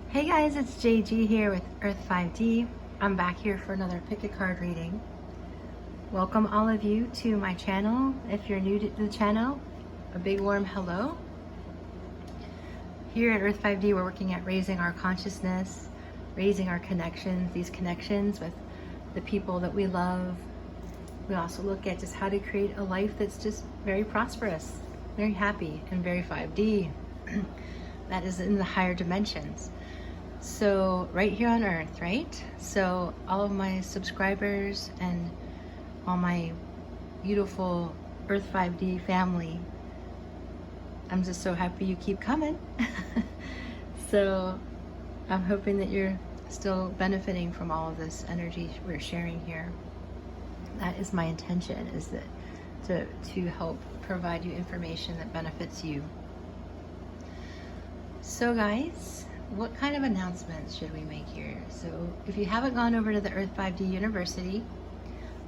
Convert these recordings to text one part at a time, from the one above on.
Hey guys, it's JG here with Earth 5D. I'm back here for another pick a card reading. Welcome all of you to my channel. If you're new to the channel, a big warm hello. Here at Earth 5D, we're working at raising our consciousness, raising our connections, these connections with the people that we love. We also look at just how to create a life that's just very prosperous, very happy, and very 5D. That is in the higher dimensions. So right here on Earth, right? So all of my subscribers and all my beautiful Earth 5D family, I'm just so happy you keep coming. So I'm hoping that you're still benefiting from all of this energy we're sharing here. That is my intention, is that to help provide you information that benefits you. So guys, what kind of announcements should we make here? So if you haven't gone over to the Earth 5D University,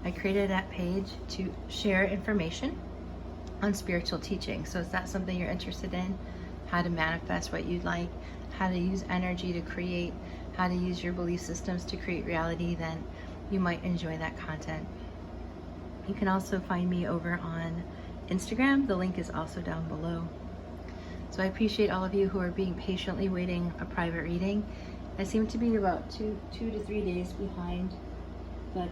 I created that page to share information on spiritual teaching. So is that something you're interested in? How to manifest what you'd like, how to use energy to create, how to use your belief systems to create reality, then you might enjoy that content. You can also find me over on Instagram. The link is also down below. So I appreciate all of you who are being patiently waiting a private reading. I seem to be about two to 3 days behind, but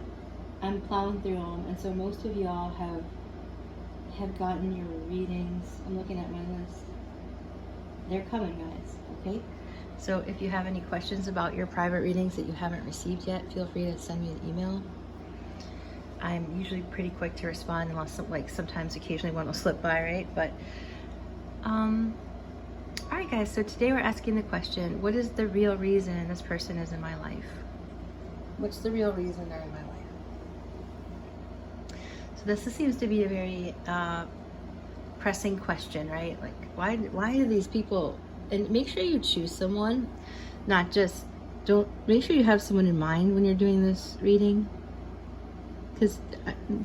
I'm plowing through them, and so most of y'all have gotten your readings. I'm looking at my list. They're coming, guys, okay? So if you have any questions about your private readings that you haven't received yet, feel free to send me an email. I'm usually pretty quick to respond, unless sometimes occasionally one will slip by, right? But all right guys, so today we're asking the question, what is the real reason this person is in my life? What's the real reason they're in my life? So this seems to be a very pressing question, right? Like, why do these people, and make sure you choose someone, not just, make sure you have someone in mind when you're doing this reading, because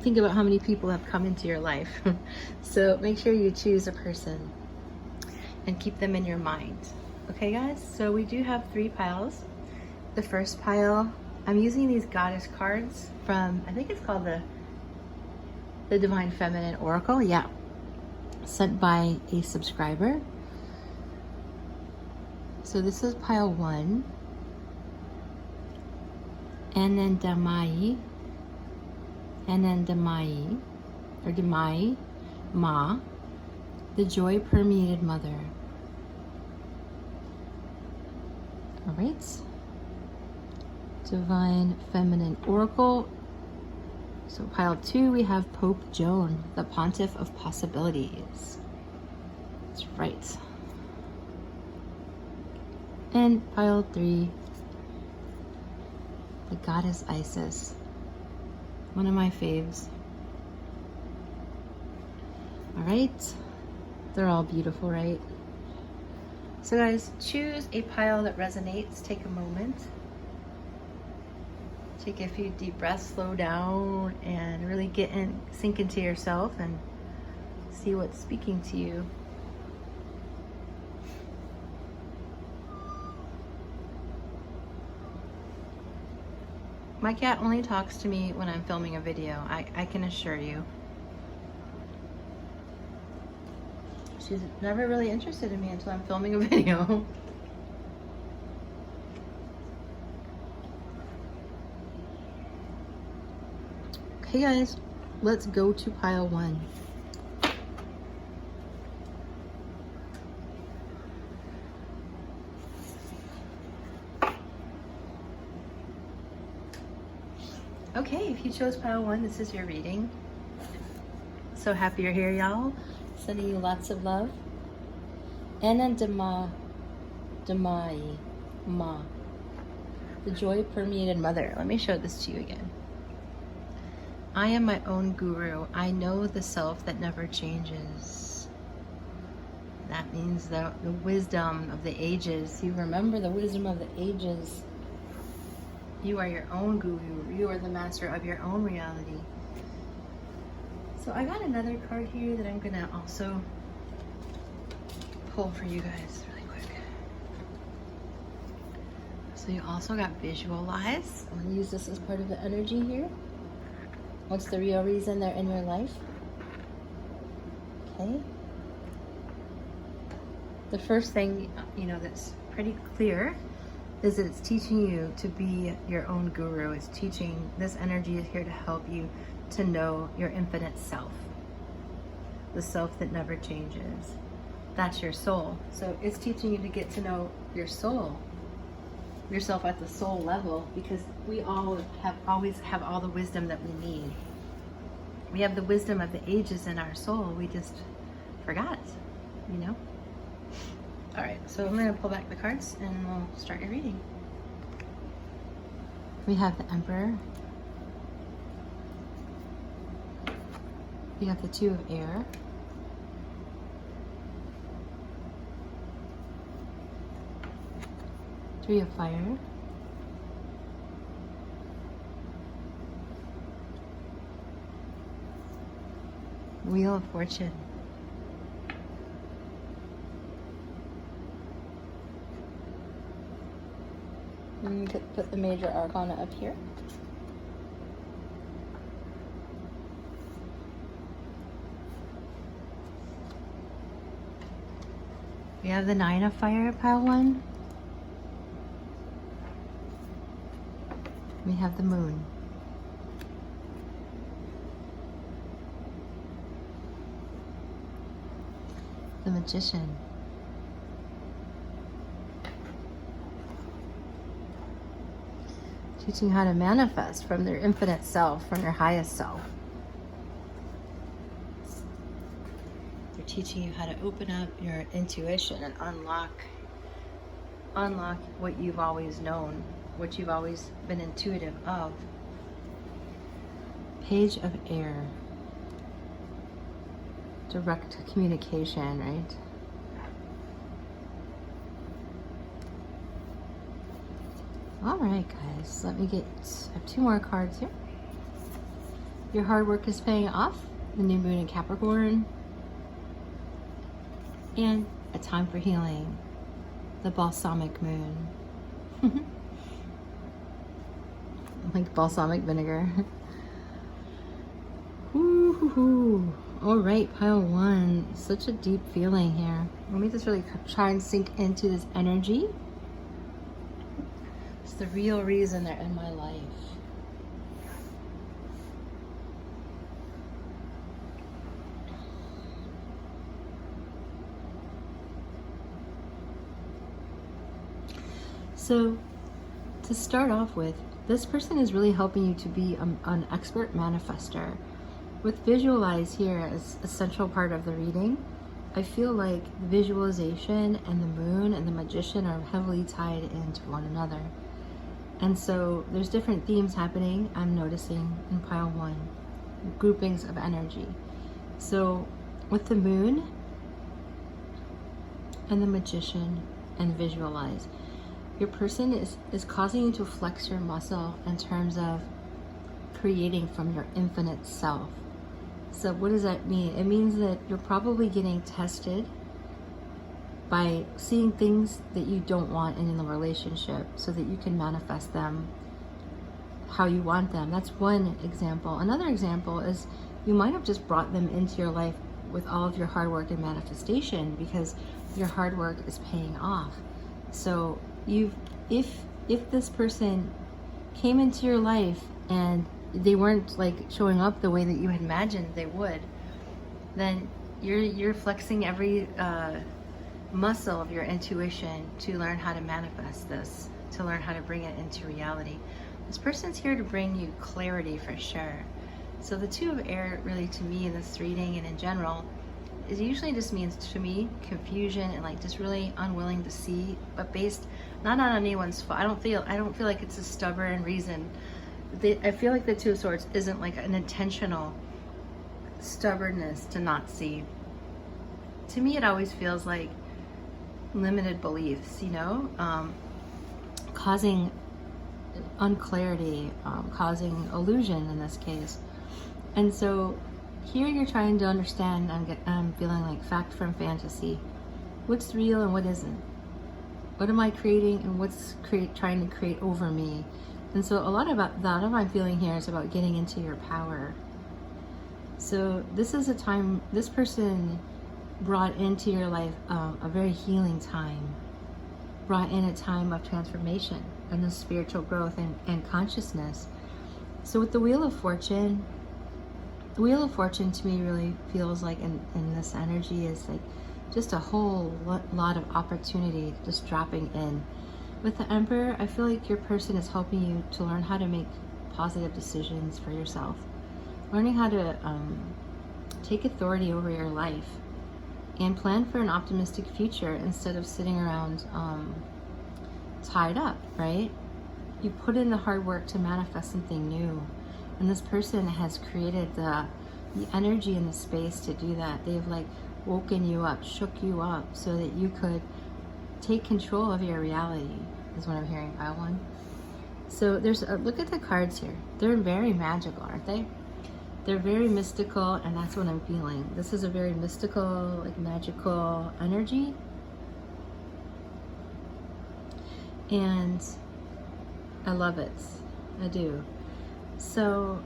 think about how many people have come into your life. So make sure you choose a person and keep them in your mind. Okay guys, so we do have 3 piles. The first pile, I'm using these goddess cards from, I think it's called the Divine Feminine Oracle, yeah, sent by a subscriber. So this is pile 1. Anadamayi or Anadamayi Ma, the joy permeated mother. All right, Divine Feminine Oracle. So pile 2, we have Pope Joan, the Pontiff of Possibilities. That's right. And pile 3, the Goddess Isis, one of my faves. All right, they're all beautiful, right? So guys, choose a pile that resonates. Take a moment. Take a few deep breaths, slow down, and really sink into yourself and see what's speaking to you. My cat only talks to me when I'm filming a video, I can assure you. She's never really interested in me until I'm filming a video. Okay guys, let's go to pile 1. Okay, if you chose pile 1, this is your reading. So happy you're here, y'all. Sending you lots of love. Anadamayi Ma, the joy permeated mother. Let me show this to you again. I am my own guru. I know the self that never changes. That means the wisdom of the ages. You remember the wisdom of the ages. You are your own guru. You are the master of your own reality. So I got another card here that I'm gonna also pull for you guys really quick. So you also got visualize. I'm going to use this as part of the energy here. What's the real reason they're in your life? Okay. The first thing, that's pretty clear is that it's teaching you to be your own guru. It's teaching, this energy is here to help you to know your infinite self. The self that never changes. That's your soul. So it's teaching you to get to know your soul. Yourself at the soul level, because we always have all the wisdom that we need. We have the wisdom of the ages in our soul. We just forgot, All right, so I'm going to pull back the cards and we'll start your reading. We have the Emperor. We have the Two of Air. Three of Fire. Wheel of Fortune. And put the major arcana up here. We have the Nine of Fire, pile 1. We have the Moon. The Magician. Teaching how to manifest from their infinite self, from your highest self. They're teaching you how to open up your intuition and unlock what you've always known, what you've always been intuitive of. Page of Air. Direct communication, right? All right, guys, I have 2 more cards here. Your hard work is paying off. The new moon in Capricorn. And a time for healing. The balsamic moon. Like balsamic vinegar. Ooh. All right, pile 1. Such a deep feeling here. Let me just really try and sink into this energy. It's the real reason they're in my life. So, to start off with, this person is really helping you to be an expert manifester. With visualize here as a central part of the reading, I feel like the visualization and the moon and the magician are heavily tied into one another. And so there's different themes happening, I'm noticing, in pile 1, groupings of energy. So with the moon and the magician and visualize, your person is causing you to flex your muscle in terms of creating from your infinite self. So what does that mean? It means that you're probably getting tested by seeing things that you don't want in the relationship so that you can manifest them how you want them. That's one example. Another example is you might have just brought them into your life with all of your hard work and manifestation because your hard work is paying off. So if this person came into your life and they weren't like showing up the way that you had imagined they would, then you're flexing every muscle of your intuition to learn how to manifest this, to learn how to bring it into reality. This person's here to bring you clarity for sure. So the Two of Air, really, to me in this reading and in general, it usually just means, to me, confusion and like just really unwilling to see, but based not on anyone's fault. I don't feel like it's a stubborn reason. I feel like the Two of Swords isn't like an intentional stubbornness to not see. To me, it always feels like limited beliefs, causing unclarity, causing illusion in this case. And so here you're trying to understand, I'm feeling like fact from fantasy. What's real and what isn't? What am I creating, and what's trying to create over me? And so a lot of my feeling here is about getting into your power. So this is a time, this person brought into your life a very healing time, brought in a time of transformation and the spiritual growth and consciousness. So with the Wheel of Fortune to me really feels like in this energy is like just a whole lot of opportunity just dropping in. With the Emperor, I feel like your person is helping you to learn how to make positive decisions for yourself, learning how to take authority over your life and plan for an optimistic future instead of sitting around tied up, right? You put in the hard work to manifest something new, and this person has created the energy and the space to do that. They've like woken you up, shook you up, so that you could take control of your reality, is what I'm hearing, pile one. So there's look at the cards here. They're very magical, aren't they? They're very mystical, and that's what I'm feeling. This is a very mystical, like magical energy. And I love it. I do. So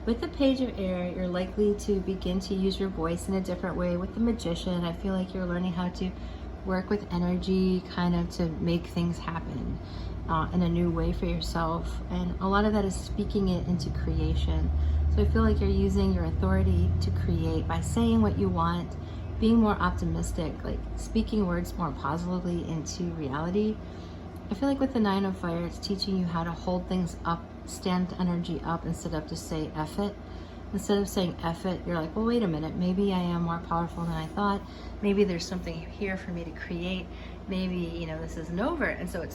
with the Page of Air, you're likely to begin to use your voice in a different way. With the Magician, I feel like you're learning how to work with energy, kind of to make things happen in a new way for yourself. And a lot of that is speaking it into creation. So I feel like you're using your authority to create by saying what you want, being more optimistic, like speaking words more positively into reality. I feel like with the Nine of Fire, it's teaching you how to hold things up, stand energy up, instead of just say F it. Instead of saying F it, you're like, well, wait a minute, maybe I am more powerful than I thought. Maybe there's something here for me to create. Maybe, you know, this isn't over. And so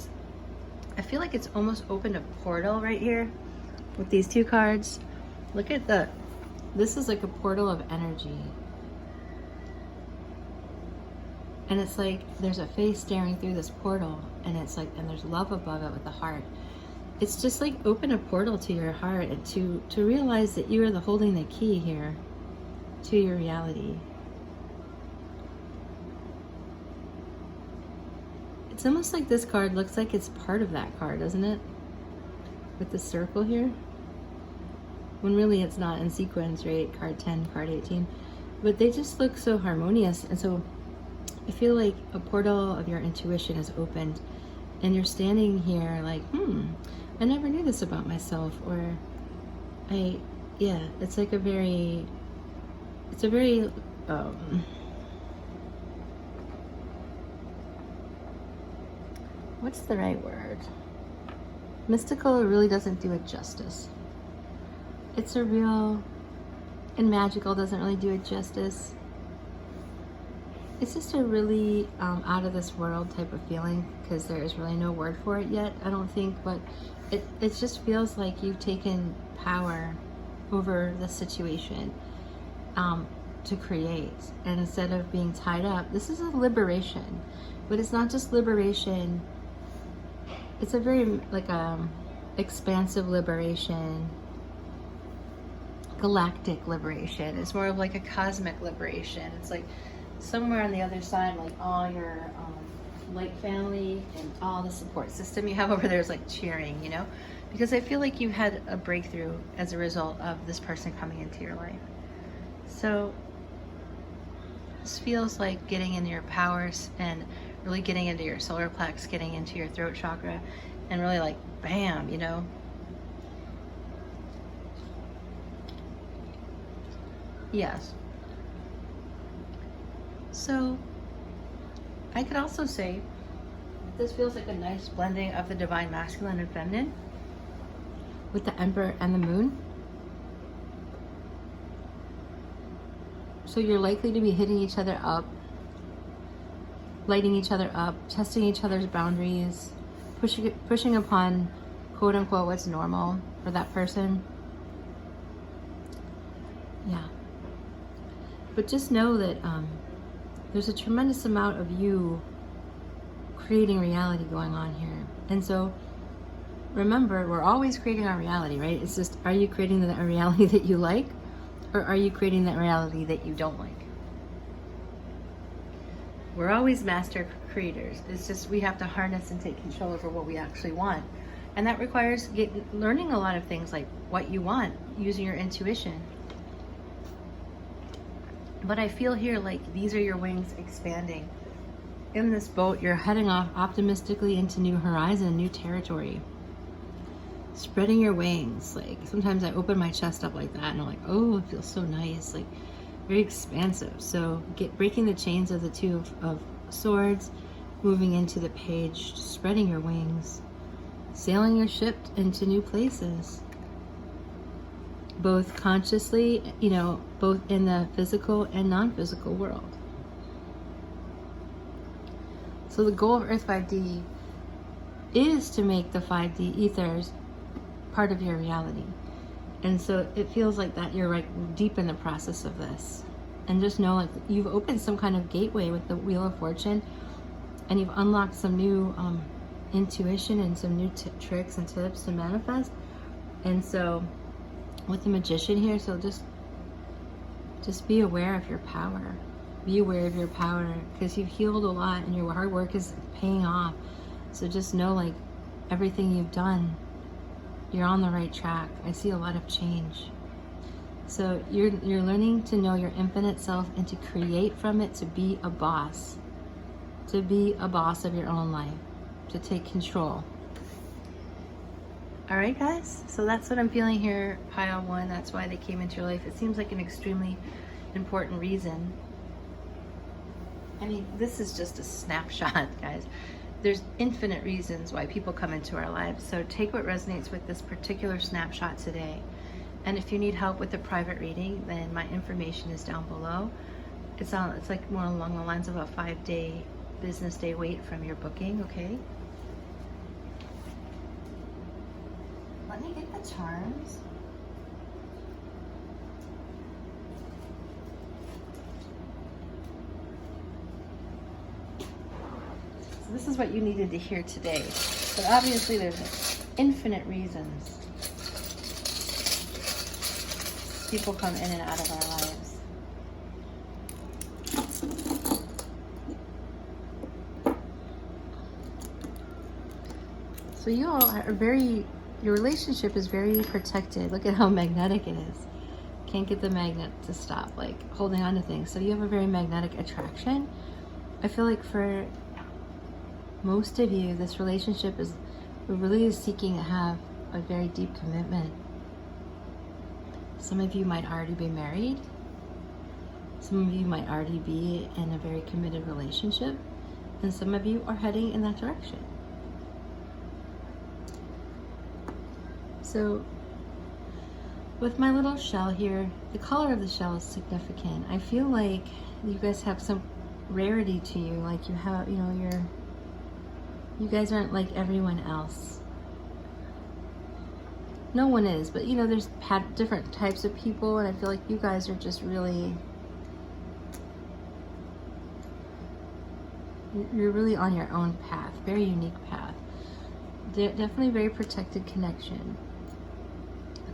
I feel like it's almost opened a portal right here with these two cards. Look at this is like a portal of energy. And it's like there's a face staring through this portal, and it's like, and there's love above it with the heart. It's just like open a portal to your heart and to realize that you are the holding the key here to your reality. It's almost like this card looks like it's part of that card, doesn't it? With the circle here. When really it's not in sequence, right? Card 10, card 18. But they just look so harmonious. And so I feel like a portal of your intuition is opened, and you're standing here like, I never knew this about myself, or it's like a very what's the right word? Mystical really doesn't do it justice. It's a real, and magical doesn't really do it justice. It's just a really out of this world type of feeling, because there is really no word for it yet, I don't think, but it just feels like you've taken power over the situation to create. And instead of being tied up, this is a liberation. But it's not just liberation, it's a very like expansive liberation, galactic liberation. It's more of like a cosmic liberation. It's like somewhere on the other side, like all your light family and all the support system you have over there is like cheering, you know, because I feel like you had a breakthrough as a result of this person coming into your life. So this feels like getting into your powers and really getting into your solar plex, getting into your throat chakra, and really like bam, you know. Yes. So I could also say this feels like a nice blending of the divine masculine and feminine with the Emperor and the Moon. So you're likely to be hitting each other up, lighting each other up, testing each other's boundaries, pushing upon quote unquote what's normal for that person. Yeah. But just know that there's a tremendous amount of you creating reality going on here. And so remember, we're always creating our reality, right? It's just, are you creating a reality that you like, or are you creating that reality that you don't like? We're always master creators. It's just we have to harness and take control over what we actually want. And that requires learning a lot of things like what you want, using your intuition. But I feel here like these are your wings expanding. In this boat, you're heading off optimistically into new horizon, new territory. Spreading your wings. Like sometimes I open my chest up like that and I'm like, oh, it feels so nice. Like very expansive. So breaking the chains of the Two of Swords, moving into the Page, spreading your wings, sailing your ship into new places. Both consciously, you know, both in the physical and non-physical world. So the goal of Earth 5D is to make the 5D ethers part of your reality. And so it feels like that you're like deep in the process of this. And just know like you've opened some kind of gateway with the Wheel of Fortune, and you've unlocked some new intuition and some new tricks and tips to manifest. And so with the Magician here, so just be aware of your power. Be aware of your power, because you've healed a lot and your hard work is paying off. So just know like everything you've done, you're on the right track. I see a lot of change. So you're learning to know your infinite self and to create from it, to be a boss. To be a boss of your own life. To take control. All right, guys, so that's what I'm feeling here, pile 1. That's why they came into your life. It seems like an extremely important reason. I mean, this is just a snapshot, guys. There's infinite reasons why people come into our lives. So take what resonates with this particular snapshot today. And if you need help with a private reading, then my information is down below. It's like more along the lines of a 5-day business day wait from your booking, okay? Let me get the charms. So this is what you needed to hear today. But obviously there's infinite reasons people come in and out of our lives. So you all are your relationship is very protected. Look at how magnetic it is. Can't get the magnet to stop, like holding on to things. So you have a very magnetic attraction. I feel like for most of you, this relationship is really seeking to have a very deep commitment. Some of you might already be married. Some of you might already be in a very committed relationship. And some of you are heading in that direction. So with my little shell here, the color of the shell is significant. I feel like you guys have some rarity to you. Like you have, you guys aren't like everyone else. No one is, but there's different types of people, and I feel like you guys are just really, you're really on your own path, very unique path. Definitely very protected connection.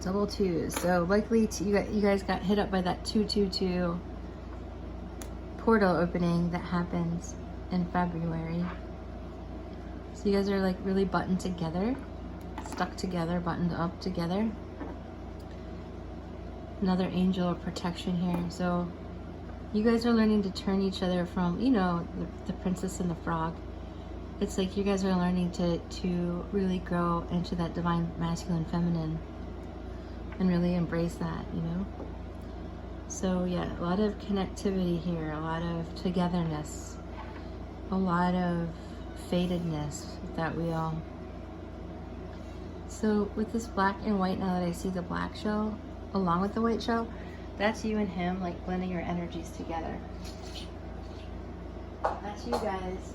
Double 2s, so likely you guys got hit up by that 222 portal opening that happens in February. So you guys are like really buttoned together. Stuck together, buttoned up together. Another angel of protection here. So you guys are learning to turn each other from, the princess and the frog. It's like you guys are learning to really grow into that divine masculine feminine and really embrace that, So yeah, a lot of connectivity here, a lot of togetherness, a lot of fatedness that we all. So with this black and white, now that I see the black shell along with the white shell, that's you and him, like blending your energies together. That's you guys,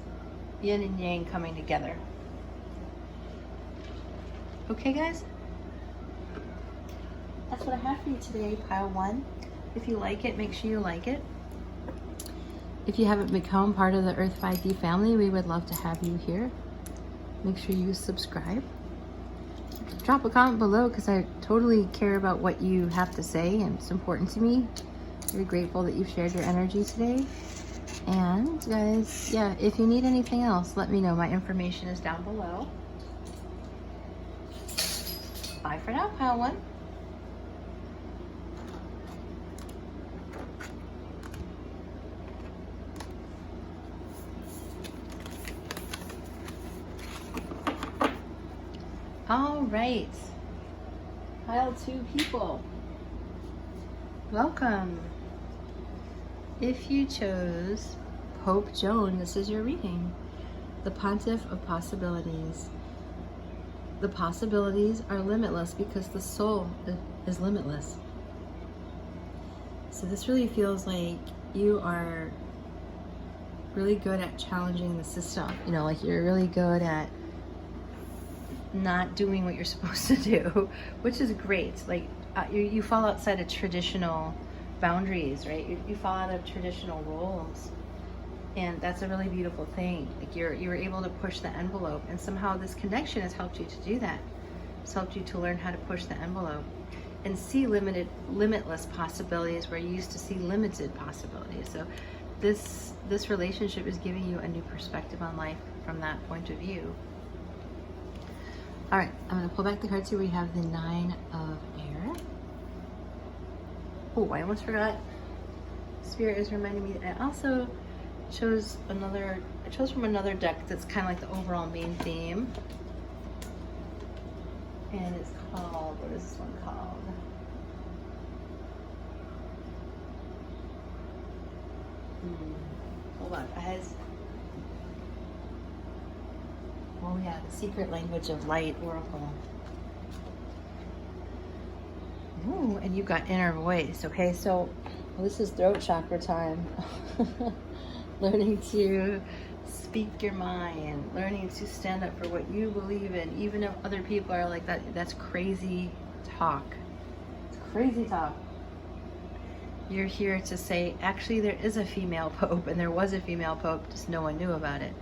yin and yang coming together. Okay, guys? That's what I have for you today, pile 1. If you like it, make sure you like it. If you haven't become part of the Earth 5D family, we would love to have you here. Make sure you subscribe. Drop a comment below, because I totally care about what you have to say and it's important to me. Very grateful that you've shared your energy today. And guys, yeah, if you need anything else, let me know. My information is down below. Bye for now, pile one. All right, pile two people, welcome. If you chose Pope Joan, this is your reading. The Pontiff of Possibilities. The possibilities are limitless because the soul is limitless. So this really feels like you are really good at challenging the system. You know, like you're really good at not doing what you're supposed to do, which is great. Like you fall outside of traditional boundaries, right? You fall out of traditional roles, and that's a really beautiful thing. Like you were able to push the envelope, and somehow this connection has helped you to do that. It's helped you to learn how to push the envelope and see limitless possibilities where you used to see limited possibilities. So this relationship is giving you a new perspective on life from that point of view. All right, I'm going to pull back the cards here. We have the Nine of Air. Oh, I almost forgot. Spirit is reminding me that I also chose from another deck that's kind of like the overall main theme. And it's called, what is this one called? Hold on, guys. Oh yeah, the Secret Language of Light Oracle. Ooh, and you got inner voice. Okay, so this is throat chakra time. Learning to speak your mind, learning to stand up for what you believe in, even if other people are like that. That's crazy talk. It's crazy talk. You're here to say, actually, there is a female pope, and there was a female pope, just no one knew about it.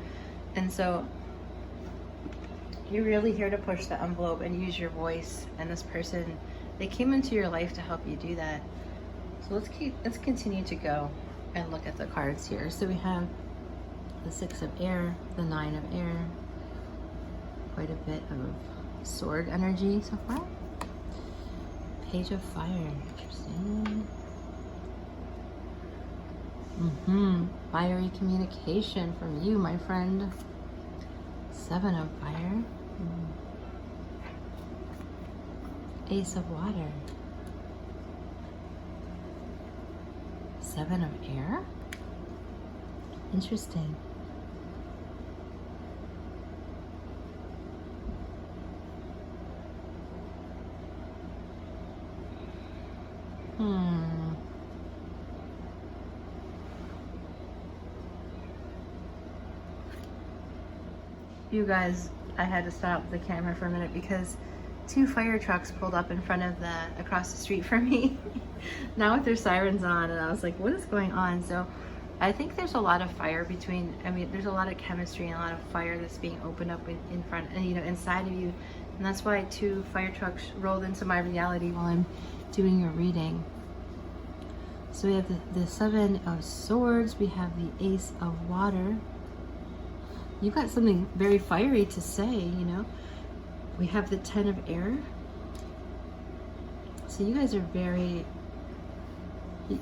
And so you're really here to push the envelope and use your voice. And this person, they came into your life to help you do that. So let's continue to go and look at the cards here. So we have the Six of Air, the Nine of Air, quite a bit of sword energy so far. Page of Fire, interesting. Fiery communication from you, my friend. Seven of Fire. Ace of Water. Seven of Air. Interesting. You guys, I had to stop the camera for a minute because two fire trucks pulled up in front of across the street from me. Now with their sirens on, and I was like, what is going on? So I think there's a lot of fire there's a lot of chemistry and a lot of fire that's being opened up in front, and inside of you. And that's why two fire trucks rolled into my reality while I'm doing your reading. So we have the Seven of Swords, we have the Ace of Water. You got something very fiery to say, We have the Ten of Air. So you guys are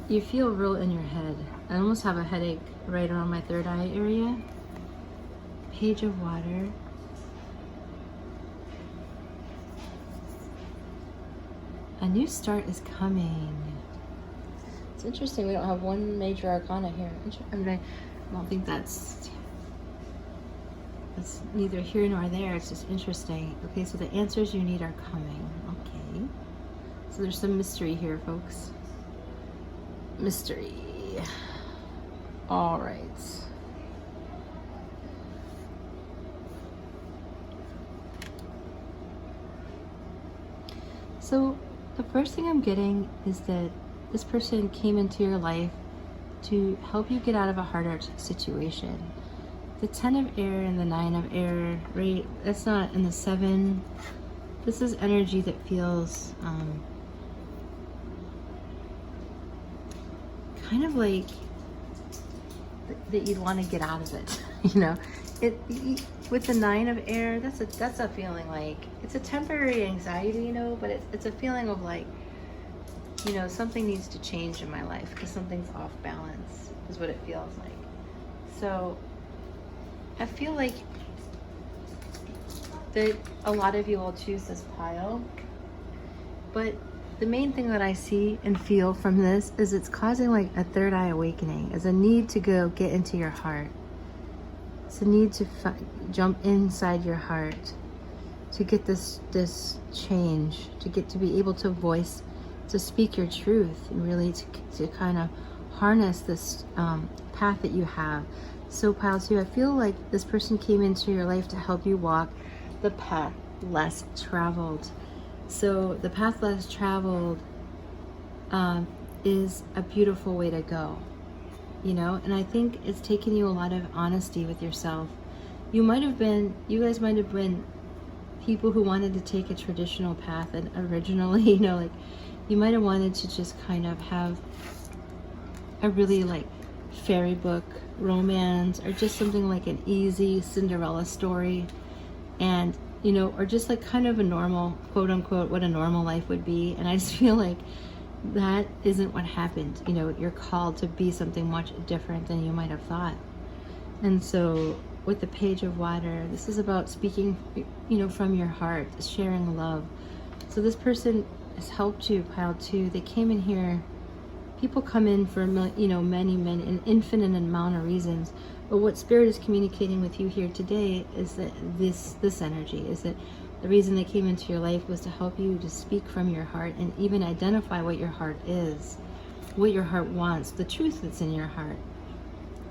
you feel real in your head. I almost have a headache right around my third eye area. Page of Water. A new start is coming. It's interesting we don't have one major arcana here. I don't think that's neither here nor there. It's just interesting. Okay, so the answers you need are coming. Okay. So there's some mystery here, folks. Mystery. All right. So the first thing I'm getting is that this person came into your life to help you get out of a harder situation. The Ten of Air and the Nine of Air, right? That's not in the Seven. This is energy that feels kind of like that you'd want to get out of it. With the 9 of air, that's a feeling like it's a temporary anxiety, but it's a feeling of like, something needs to change in my life because something's off balance is what it feels like. So I feel like that a lot of you will choose this pile, but the main thing that I see and feel from this is it's causing like a third eye awakening. It's a need to go get into your heart. It's a need to jump inside your heart to get this change, to be able to voice, to speak your truth, and really to kind of harness this path that you have. So pile 2, I feel like this person came into your life to help you walk the path less traveled. So the path less traveled is a beautiful way to go, and I think it's taken you a lot of honesty with yourself. You guys might have been people who wanted to take a traditional path, and originally, like you might have wanted to just kind of have a really like fairy book romance, or just something like an easy Cinderella story, and or just like kind of a normal, quote unquote, what a normal life would be. And I just feel like that isn't what happened. You're called to be something much different than you might have thought. And so with the Page of Water, this is about speaking, from your heart, sharing love. So this person has helped you, pile 2. They came in here. People come in for, many, an infinite amount of reasons. But what Spirit is communicating with you here today is that this energy is that the reason they came into your life was to help you to speak from your heart and even identify what your heart is, what your heart wants, the truth that's in your heart.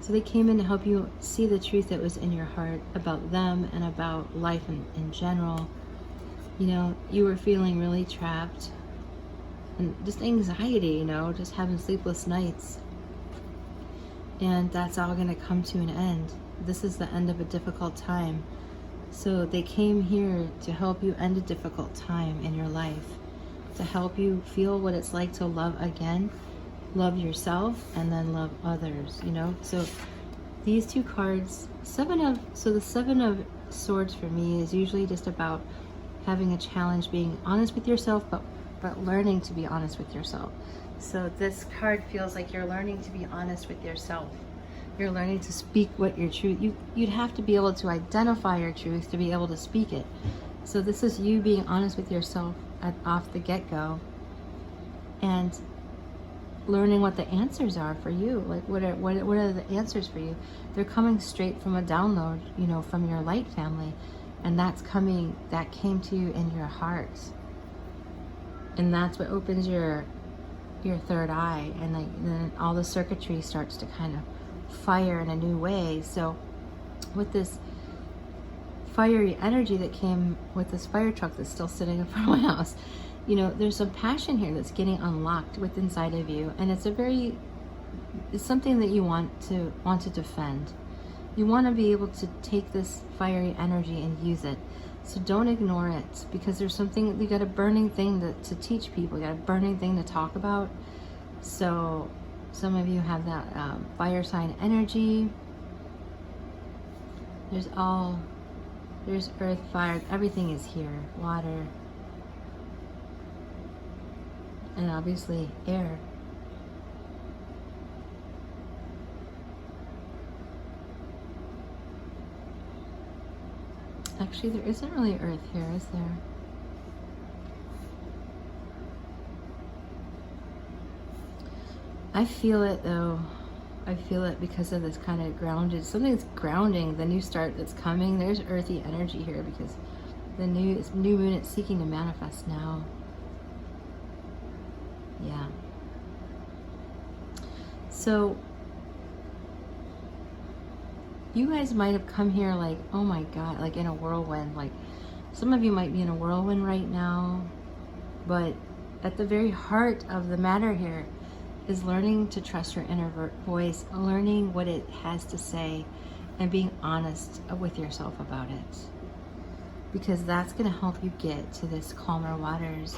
So they came in to help you see the truth that was in your heart about them and about life in general. You were feeling really trapped and just anxiety, just having sleepless nights. And that's all going to come to an end. This is the end of a difficult time. So they came here to help you end a difficult time in your life, to help you feel what it's like to love again, love yourself, and then love others, So these 2 cards, the 7 of Swords for me is usually just about having a challenge, being honest with yourself, but learning to be honest with yourself. So this card feels like you're learning to be honest with yourself. You're learning to speak what your truth. You'd have to be able to identify your truth to be able to speak it. So this is you being honest with yourself off the get-go, and learning what the answers are for you. Like what are the answers for you? They're coming straight from a download, from your light family, and that came to you in your heart, and that's what opens your third eye, and then all the circuitry starts to kind of fire in a new way. So with this fiery energy that came with this fire truck that's still sitting in front of my house, there's some passion here that's getting unlocked within inside of you, and it's something that you want to defend. You want to be able to take this fiery energy and use it. So don't ignore it, because there's something, you got a burning thing to teach people. You got a burning thing to talk about. So some of you have that fire sign energy. There's earth, fire, everything is here. Water, and obviously air. Actually, there isn't really earth here, is there? I feel it though. I feel it because of this kind of grounded, something's grounding the new start that's coming. There's earthy energy here because the new moon, it's seeking to manifest now. Yeah. So you guys might have come here like, oh my God, like in a whirlwind. Like some of you might be in a whirlwind right now, but at the very heart of the matter here is learning to trust your inner voice, learning what it has to say, and being honest with yourself about it. Because that's going to help you get to this calmer waters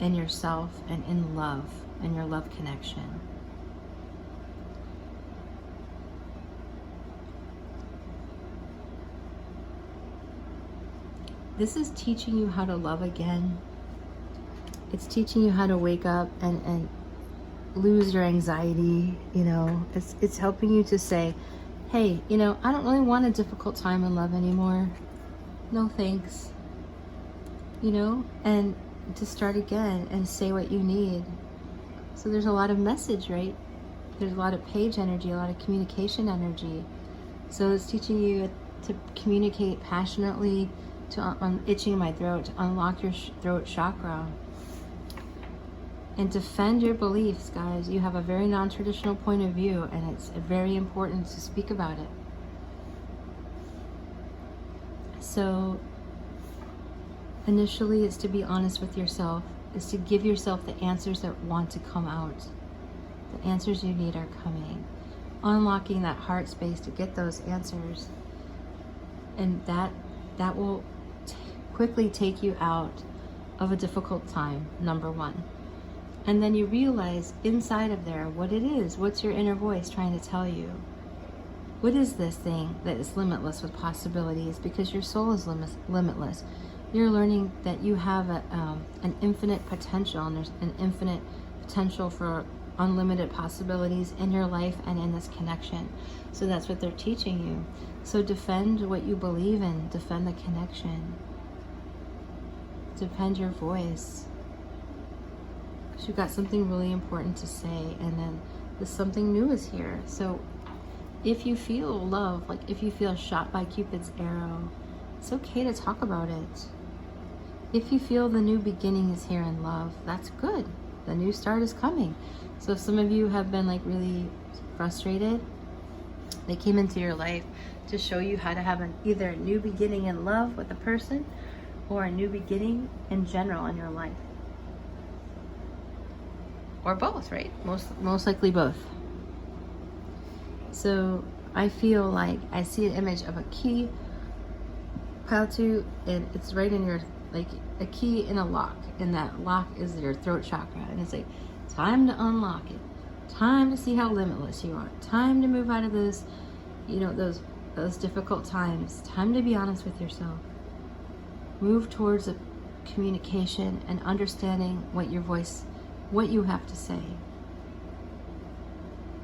in yourself and in love, and your love connection. this is teaching you how to love again. It's teaching you how to wake up and lose your anxiety, you know. It's helping you to say, hey, you know, I don't really want a difficult time in love anymore. No thanks. You know, and to start again and say what you need. So there's a lot of message, right? There's a lot of page energy, a lot of communication energy. So it's teaching you to communicate passionately, to itching my throat, to unlock your throat chakra. And defend your beliefs, guys. You have a very non-traditional point of view, and it's very important to speak about it. So initially, it's to be honest with yourself. It's to give yourself the answers that want to come out. The answers you need are coming. Unlocking that heart space to get those answers. And that will quickly take you out of a difficult time, number one. And then you realize inside of there what it is. What's your inner voice trying to tell you? What is this thing that is limitless with possibilities? Because your soul is limitless. You're learning that you have an infinite potential, and there's an infinite potential for unlimited possibilities in your life and in this connection. So that's what they're teaching you. So defend what you believe in. Defend the connection. Defend your voice. Because you've got something really important to say, and then something new is here. So if you feel love, like if you feel shot by Cupid's arrow, it's okay to talk about it. If you feel the new beginning is here in love, that's good. The new start is coming. So if some of you have been like really frustrated, they came into your life to show you how to have either a new beginning in love with a person or a new beginning in general in your life. Or both, right? Most likely both. So I feel like I see an image of a key, how to, and it's right in your, like a key in a lock, and that lock is your throat chakra, and it's like time to unlock it, time to see how limitless you are, time to move out of those, you know, those difficult times, time to be honest with yourself, move towards a communication and understanding what your voice, what you have to say.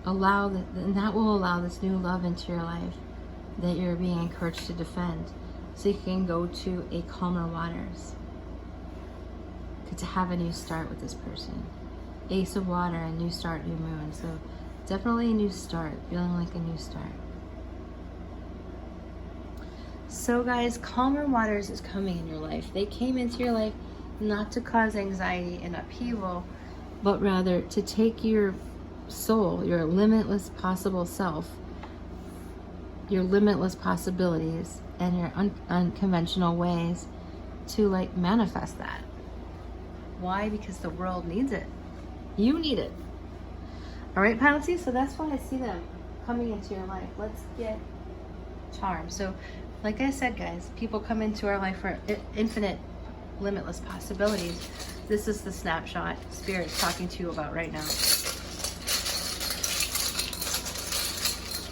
Allow that, and that will allow this new love into your life that you're being encouraged to defend, so you can go to a calmer waters, to have a new start with this person. Ace of water, a new start, new moon. So definitely a new start, feeling like a new start. So guys, calmer waters is coming in your life. They came into your life not to cause anxiety and upheaval, but rather to take your soul, your limitless possible self, your limitless possibilities, and your unconventional ways to like manifest that. Why? Because the world needs it. You need it. All right, Pouncy? So that's why I see them coming into your life. Let's get charmed. So like I said, guys, people come into our life for infinite, limitless possibilities. This is the snapshot Spirit's talking to you about right now.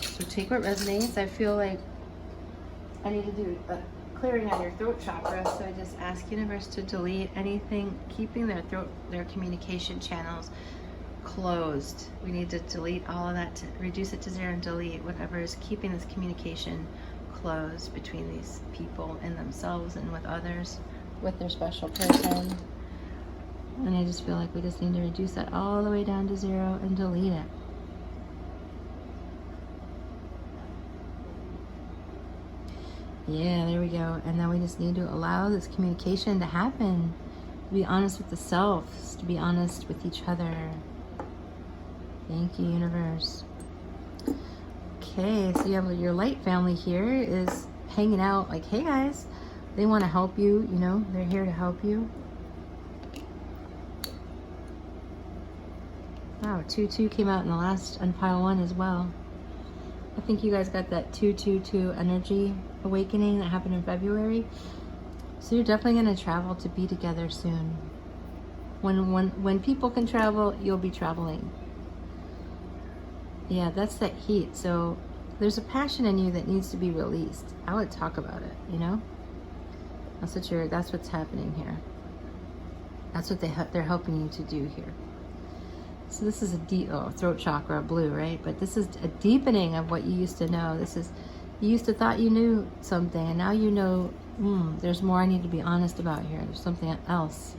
So take what resonates. I feel like I need to do a clearing on your throat chakra, so I just ask universe to delete anything keeping their throat, their communication channels closed. We need to delete all of that, to reduce it to zero and delete whatever is keeping this communication closed between these people and themselves and with others, with their special person. And I just feel like we just need to reduce that all the way down to zero and delete it. Yeah, there we go. And then we just need to allow this communication to happen. To be honest with the selves, to be honest with each other. Thank you, universe. Okay, so you have your light family here is hanging out like, hey guys, they want to help you, you know, they're here to help you. Wow, 2-2 came out in the last Unpile 1 as well. I think you guys got that 2-2-2 energy awakening that happened in February. So you're definitely going to travel to be together soon. When people can travel, you'll be traveling. Yeah, that's that heat. So there's a passion in you that needs to be released. I would talk about it, you know? That's what's happening here. That's what they're helping you to do here. So this is a deep, throat chakra, blue, right? But this is a deepening of what you used to know. You used to thought you knew something, and now you know, there's more I need to be honest about here. There's something else.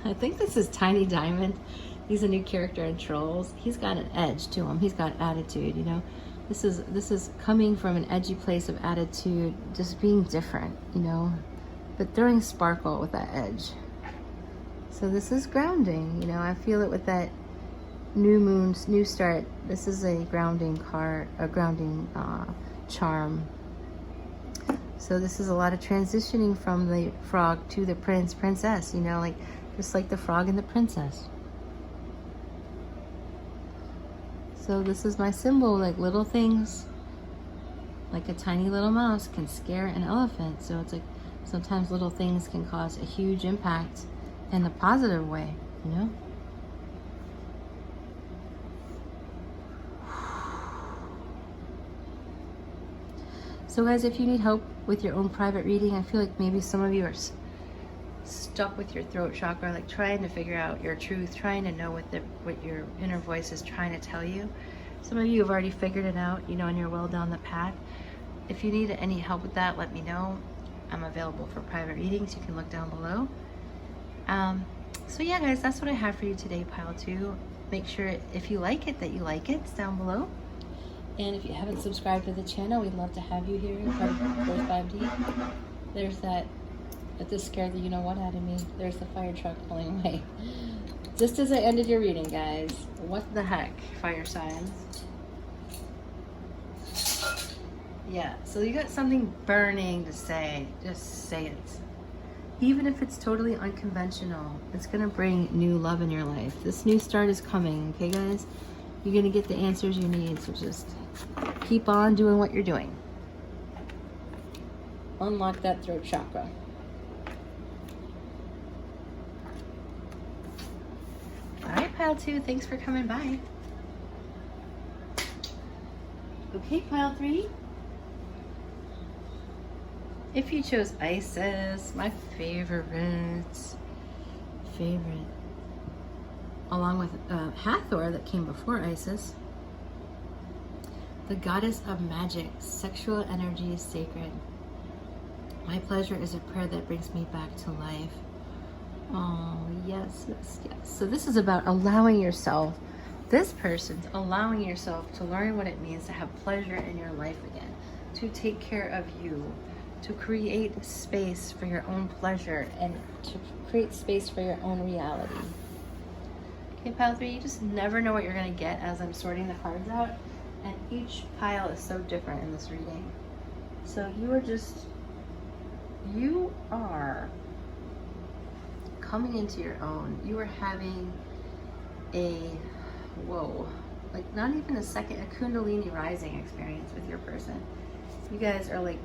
I think this is Tiny Diamond. He's a new character in Trolls. He's got an edge to him. He's got attitude, you know. This is coming from an edgy place of attitude, just being different, you know, but throwing sparkle with that edge. So this is grounding, you know. I feel it with that new moon's new start. This is a grounding card, a grounding charm. So this is a lot of transitioning from the frog to the princess, you know, like just like the frog and the princess. So this is my symbol, like little things, like a tiny little mouse can scare an elephant. So it's like sometimes little things can cause a huge impact in a positive way, you know? So guys, if you need help with your own private reading, I feel like maybe some of you are stuck with your throat chakra, like trying to figure out your truth, trying to know what your inner voice is trying to tell you. Some of you have already figured it out, you know, and you're well down the path. If you need any help with that, let me know. I'm available for private readings. You can look down below. So yeah, guys, that's what I have for you today, pile 2. Make sure if you like it, that you like it. It's down below. And if you haven't subscribed to the channel, we'd love to have you here, part of Earth 5D. There's that. But this scared the you-know-what out of me. There's the fire truck pulling away. Just as I ended your reading, guys. What the heck, fire signs? Yeah, so you got something burning to say. Just say it. Even if it's totally unconventional, it's going to bring new love in your life. This new start is coming, okay, guys? You're going to get the answers you need, so just keep on doing what you're doing. Unlock that throat chakra. Alright, pile 2, thanks for coming by. Okay, pile 3. If you chose Isis, my favorite, along with Hathor that came before Isis, the goddess of magic, sexual energy is sacred. My pleasure is a prayer that brings me back to life. Oh, yes, yes, yes. So this is about allowing yourself, this person's allowing yourself to learn what it means to have pleasure in your life again, to take care of you, to create space for your own pleasure and to create space for your own reality. Okay, pile 3, you just never know what you're going to get as I'm sorting the cards out, and each pile is so different in this reading. So you are coming into your own. You are having like not even a second, a Kundalini rising experience with your person. You guys are like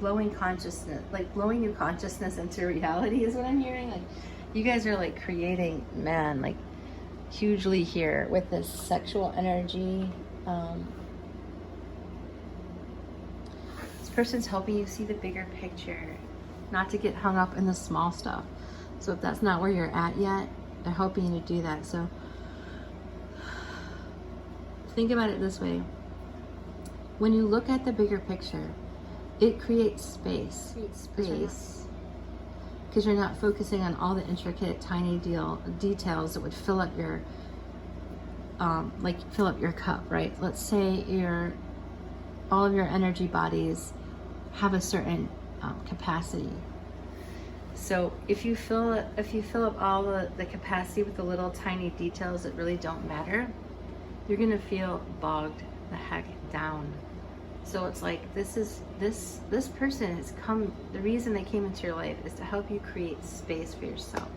blowing consciousness, like blowing your consciousness into reality is what I'm hearing. Like you guys are like creating, man, like hugely here with this sexual energy. This person's helping you see the bigger picture, not to get hung up in the small stuff. So if that's not where you're at yet, they're helping you to do that. So think about it this way. When you look at the bigger picture, it creates space. Because you're not focusing on all the intricate, tiny details that would fill up your, fill up your cup, right? Let's say all of your energy bodies have a certain capacity. So if you fill up all the capacity with the little tiny details that really don't matter, you're gonna feel bogged the heck down. So it's like this person has come, the reason they came into your life is to help you create space for yourself.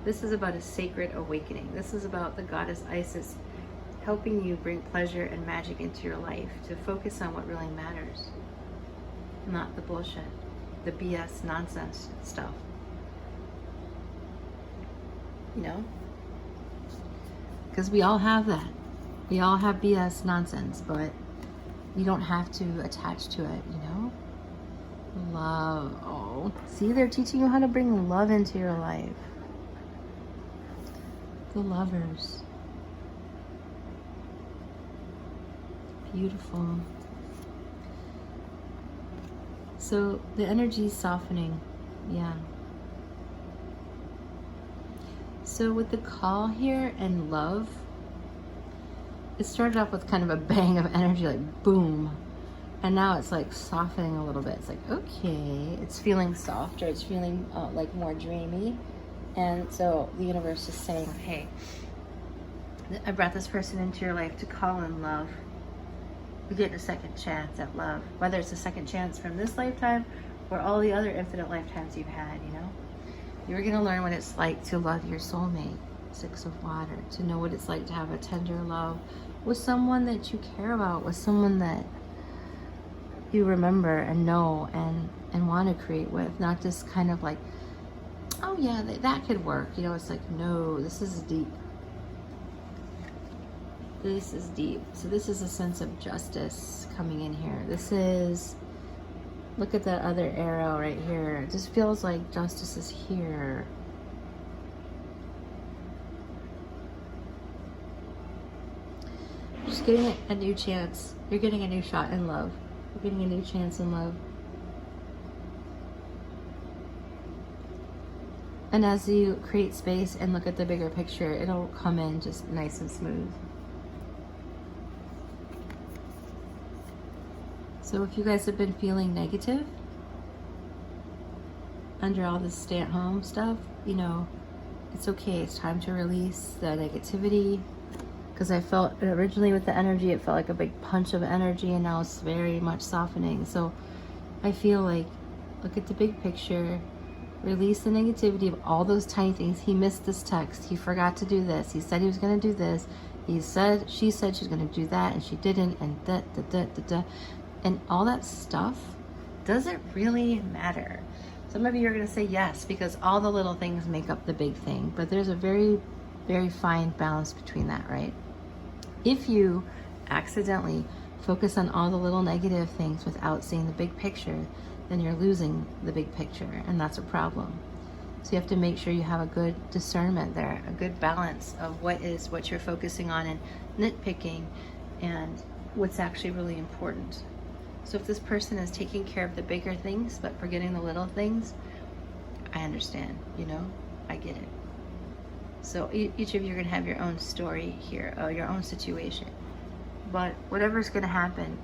This is about a sacred awakening. This is about the goddess Isis helping you bring pleasure and magic into your life, to focus on what really matters, not the bullshit, the BS nonsense stuff. You know? Because we all have that. We all have BS nonsense, but You don't have to attach to it, you know? Love. Oh, see, they're teaching you how to bring love into your life. The Lovers. Beautiful. So the energy is softening. Yeah. So with the call here and love, it started off with kind of a bang of energy, like boom. And now it's like softening a little bit. It's like, okay, it's feeling softer. It's feeling like more dreamy. And so the universe is saying, hey, I brought this person into your life to call in love. You get a second chance at love, whether it's a second chance from this lifetime or all the other infinite lifetimes you've had, you know? You're going to learn what it's like to love your soulmate, 6 of Water, to know what it's like to have a tender love with someone that you care about, with someone that you remember and know and want to create with, not just kind of like, oh yeah, that could work. You know, it's like, no, this is deep. This is deep. So this is a sense of justice coming in here. This is, look at that other arrow right here. It just feels like justice is here. Just getting a new chance. You're getting a new shot in love. You're getting a new chance in love. And as you create space and look at the bigger picture, it'll come in just nice and smooth. So if you guys have been feeling negative under all this stay-at-home stuff, you know, it's okay. It's time to release the negativity. Because I felt originally with the energy, it felt like a big punch of energy, and now it's very much softening. So I feel like, look at the big picture, release the negativity of all those tiny things. He missed this text. He forgot to do this. He said he was going to do this. She said she's going to do that, and she didn't, and and all that stuff doesn't really matter. Some of you are going to say yes, because all the little things make up the big thing. But there's a very, very fine balance between that, right? If you accidentally focus on all the little negative things without seeing the big picture, then you're losing the big picture, and that's a problem. So you have to make sure you have a good discernment there, a good balance of what you're focusing on and nitpicking and what's actually really important. So if this person is taking care of the bigger things but forgetting the little things, I understand, you know, I get it. So each of you are going to have your own story here, your own situation. But whatever's going to happen,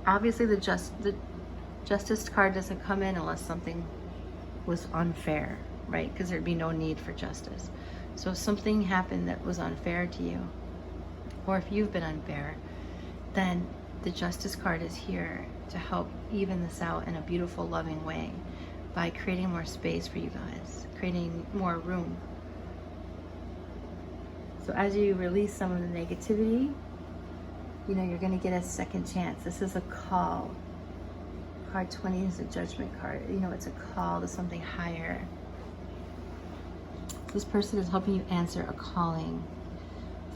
obviously the justice card doesn't come in unless something was unfair, right? Because there'd be no need for justice. So if something happened that was unfair to you, or if you've been unfair, then the justice card is here to help even this out in a beautiful, loving way by creating more space for you guys, creating more room. So as you release some of the negativity, you know, you're going to get a second chance. This is a call. Card 20 is a judgment card. You know, it's a call to something higher. This person is helping you answer a calling.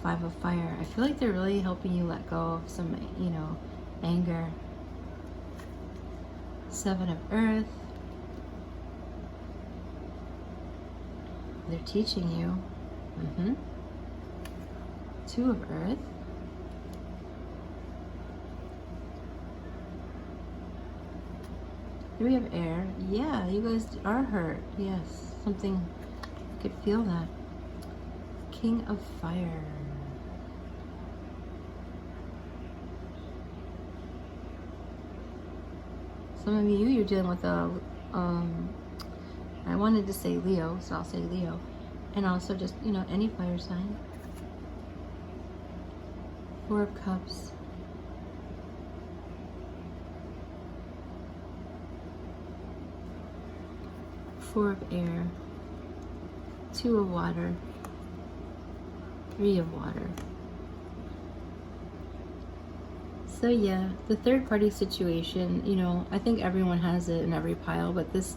5 of Fire. I feel like they're really helping you let go of some, you know, anger. 7 of Earth. They're teaching you. 2 of Earth. Here we have Air. Yeah, you guys are hurt. Yes, something, I could feel that. King of Fire. Some of you, you're dealing with a, I wanted to say Leo, so I'll say Leo. And also just, you know, any fire sign. 4 of Cups. Four of Air. 2 of Water. 3 of Water. So yeah, the third party situation, you know, I think everyone has it in every pile, but this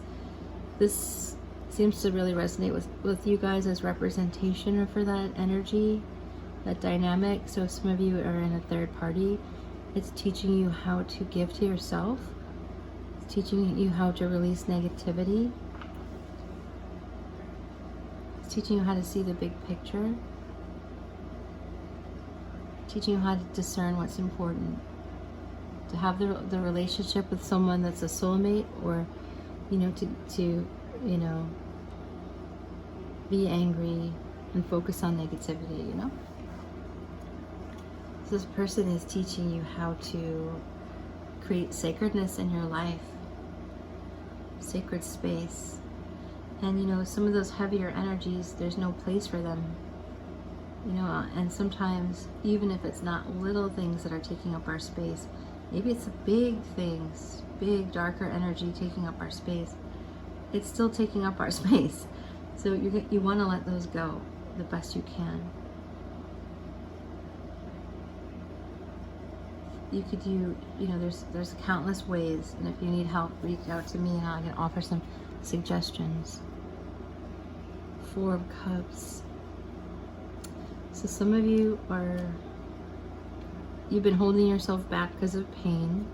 seems to really resonate with you guys as representation for that energy, that dynamic. So if some of you are in a third party It's teaching you how to give to yourself. It's teaching you how to release negativity. It's teaching you how to see the big picture. Teaching you how to discern what's important. To have the relationship with someone that's a soulmate, or, you know, to you know, be angry and focus on negativity, you know? So this person is teaching you how to create sacredness in your life, sacred space. And, you know, some of those heavier energies, there's no place for them. You know, and sometimes, even if it's not little things that are taking up our space, maybe it's big things, big darker energy taking up our space. It's still taking up our space. So you want to let those go the best you can. You could do, you know, there's countless ways, and if you need help, reach out to me and I can offer some suggestions. 4 of Cups. So some of you you've been holding yourself back because of pain,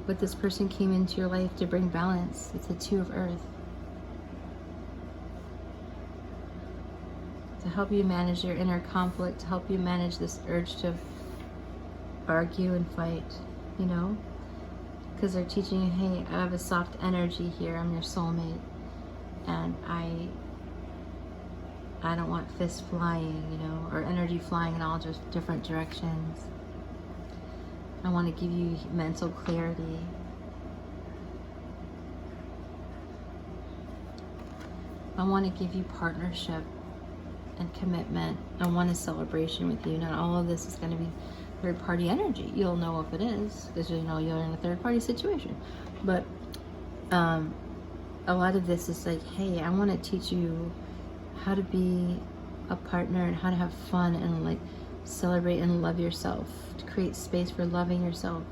but this person came into your life to bring balance. It's a 2 of Earth. To help you manage your inner conflict, to help you manage this urge to argue and fight, you know? Because they're teaching you, hey, I have a soft energy here, I'm your soulmate, and I don't want fists flying, you know, or energy flying in all just different directions. I want to give you mental clarity. I want to give you partnership and commitment. I want a celebration with you. Not all of this is going to be third party energy. You'll know if it is, because you know you're in a third party situation. But a lot of this is like, hey, I want to teach you how to be a partner and how to have fun and like celebrate and love yourself, to create space for loving yourself,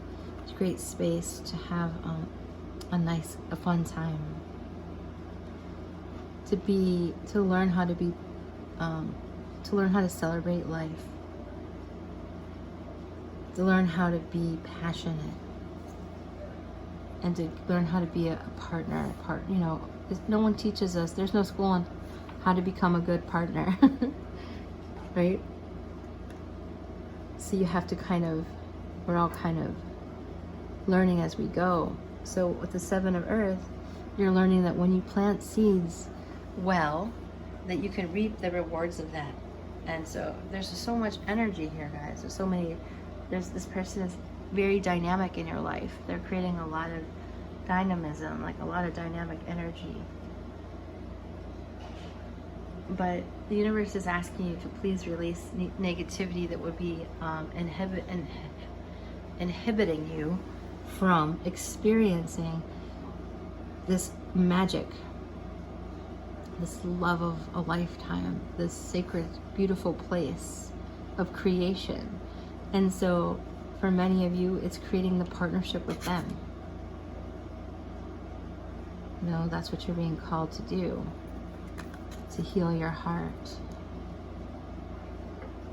to create space to have a fun time, to learn how to be to learn how to celebrate life, to learn how to be passionate, and to learn how to be a partner. You know, no one teaches us. There's no school on how to become a good partner, right? So you have to we're all kind of learning as we go. So with the 7 of Earth, you're learning that when you plant seeds well, that you can reap the rewards of that. And so there's just so much energy here, guys. This person is very dynamic in your life. They're creating a lot of dynamism, like a lot of dynamic energy. But the universe is asking you to please release negativity that would be inhibiting you from experiencing this magic, this love of a lifetime, this sacred, beautiful place of creation. And so for many of you, it's creating the partnership with them. You know, that's what you're being called to do. To heal your heart,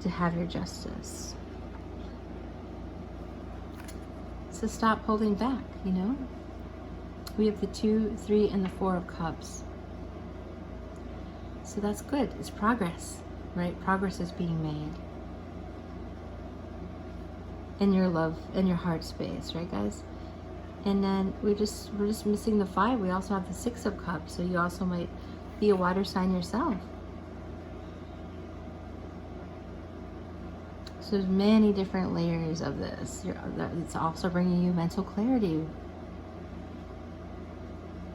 to have your justice. So stop holding back, you know? We have the 2, 3, and the 4 of Cups. So that's good. It's progress, right? Progress is being made in your love, in your heart space, right, guys? And then we're just missing the 5. We also have the 6 of Cups. So you also might be a water sign yourself. So there's many different layers of this. It's also bringing you mental clarity.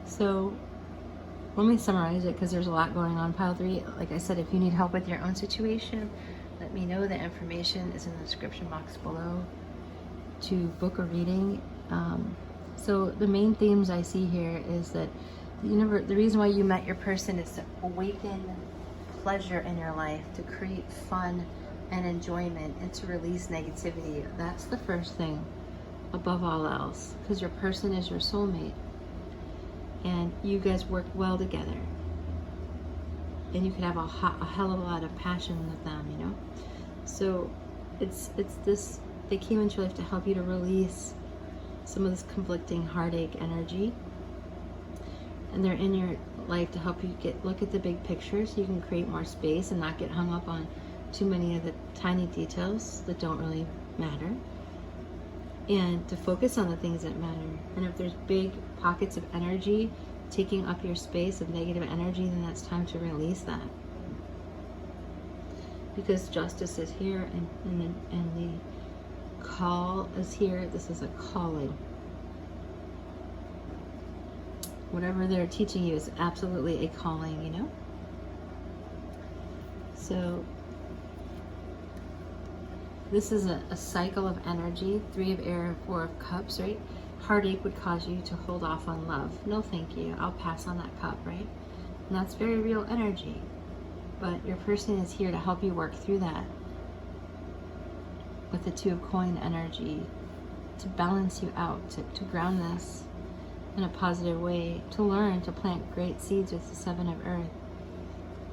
So let me summarize it, because there's a lot going on. Pile 3, like I said, if you need help with your own situation, let me know. The information is in the description box below to book a reading. So the main themes I see here is that the reason why you met your person is to awaken pleasure in your life, to create fun and enjoyment, and to release negativity. That's the first thing above all else, because your person is your soulmate and you guys work well together, and you could have a hell of a lot of passion with them, you know? So it's this they came into your life to help you to release some of this conflicting heartache energy. And they're in your life to help you look at the big picture so you can create more space and not get hung up on too many of the tiny details that don't really matter. And to focus on the things that matter. And if there's big pockets of energy taking up your space of negative energy, then that's time to release that. Because justice is here and the call is here. This is a calling. Whatever they're teaching you is absolutely a calling, you know? So this is a cycle of energy. 3 of air, 4 of cups, right? Heartache would cause you to hold off on love. No thank you, I'll pass on that cup, right? And that's very real energy. But your person is here to help you work through that with the 2 of coin energy, to balance you out, to ground this in a positive way, to learn to plant great seeds with the 7 of earth,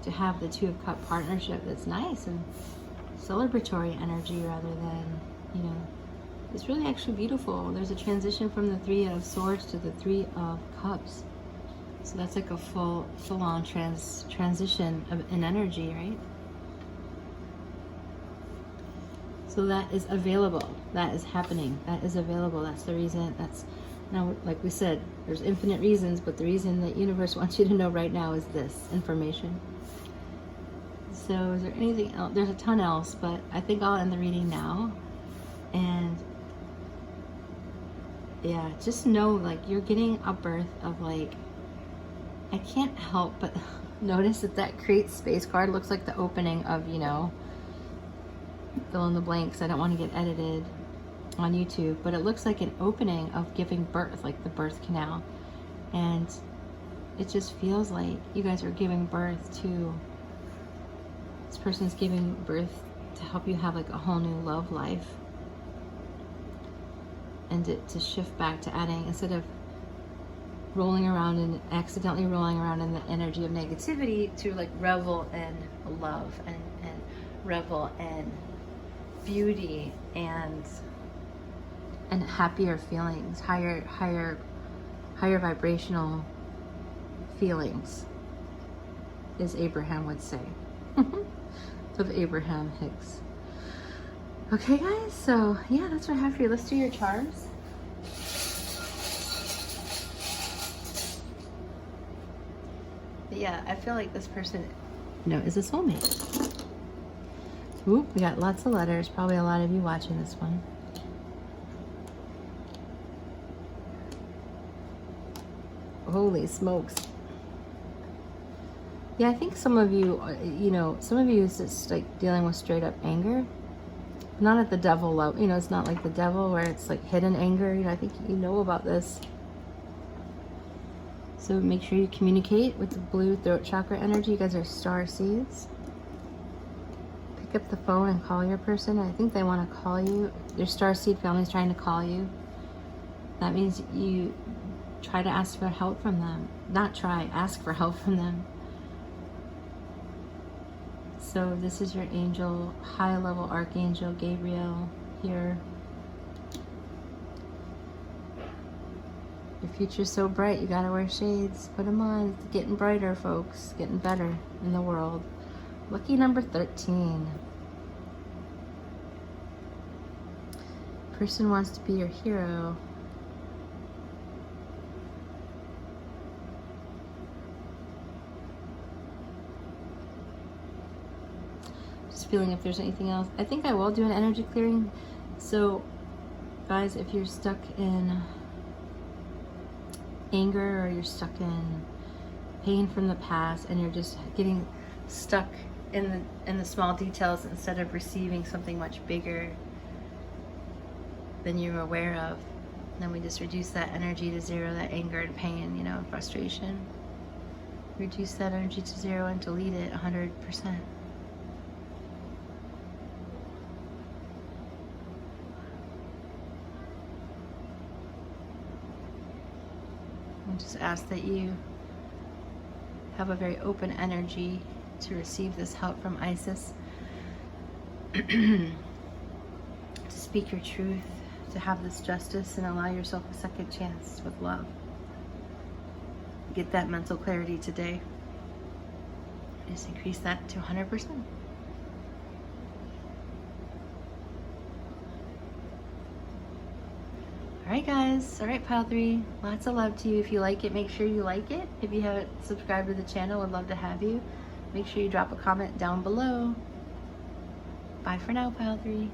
to have the 2 of cup partnership that's nice and celebratory energy rather than, you know, it's really actually beautiful. There's a transition from the 3 of swords to the 3 of cups. So that's like a full-on transition in energy, right? So that is available. That is happening. That is available. That's the reason. That's, now, like we said, there's infinite reasons, but the reason that universe wants you to know right now is this information. So is there anything else? There's a ton else, but I think I'll end the reading now. And yeah, just know, like, you're getting a birth of, like, I can't help but notice that create space card looks like the opening of, you know, fill in the blanks. I don't want to get edited on YouTube, but it looks like an opening of giving birth, like the birth canal. And it just feels like you guys are giving birth to, this person's giving birth to help you have like a whole new love life. And to shift back to adding, instead of rolling around and accidentally rolling around in the energy of negativity, to like revel in love and revel in beauty and happier feelings, higher vibrational feelings, as Abraham would say. Of Abraham Hicks. Okay guys, so yeah, that's what I have for you. Let's do your charms. But yeah, I feel like this person, you know, is a soulmate. Ooh, we got lots of letters. Probably a lot of you watching this one. Holy smokes. Yeah, I think some of you, you know, some of you is just like dealing with straight up anger. Not at the devil level, you know, it's not like the devil where it's like hidden anger. You know, I think you know about this. So make sure you communicate with the blue throat chakra energy. You guys are star seeds. Pick up the phone and call your person. I think they want to call you. Your star seed family is trying to call you. That means you try to ask for help from them. Not try, ask for help from them. So this is your angel, high level archangel Gabriel here. Your future's so bright, you gotta wear shades. Put them on. It's getting brighter, folks. Getting better in the world. Lucky number 13. Person wants to be your hero. Feeling if there's anything else. I think I will do an energy clearing. So guys, if you're stuck in anger or you're stuck in pain from the past and you're just getting stuck in the small details instead of receiving something much bigger than you're aware of, then we just reduce that energy to 0, that anger and pain, you know, and frustration. Reduce that energy to 0 and delete it 100%. Just ask that you have a very open energy to receive this help from Isis. Just speak your truth, to have this justice, and allow yourself a second chance with love. Get that mental clarity today. Just increase that to 100%. Alright guys, alright pile 3, lots of love to you. If you like it, make sure you like it. If you haven't subscribed to the channel, would love to have you. Make sure you drop a comment down below. Bye for now, pile 3.